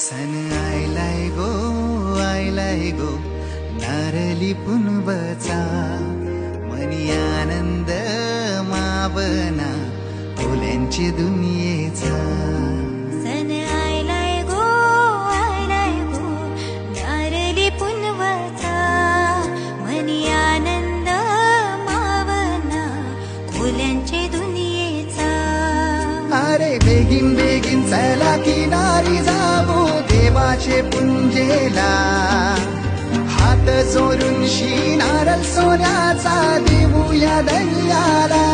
सन आयलाय गो नारली पुनवचा मनी आनंद मावना फुल्यांची दुनियेचा सन आयलाय गो नारली पुनवचा मनी आनंद मावना फुल्यांची दुनियेचा अरे बेगीन बेगीन चला किनारी जाऊ देवाचे पुंजेला हात जोडून नारळ सोन्याचा देऊया दर्याला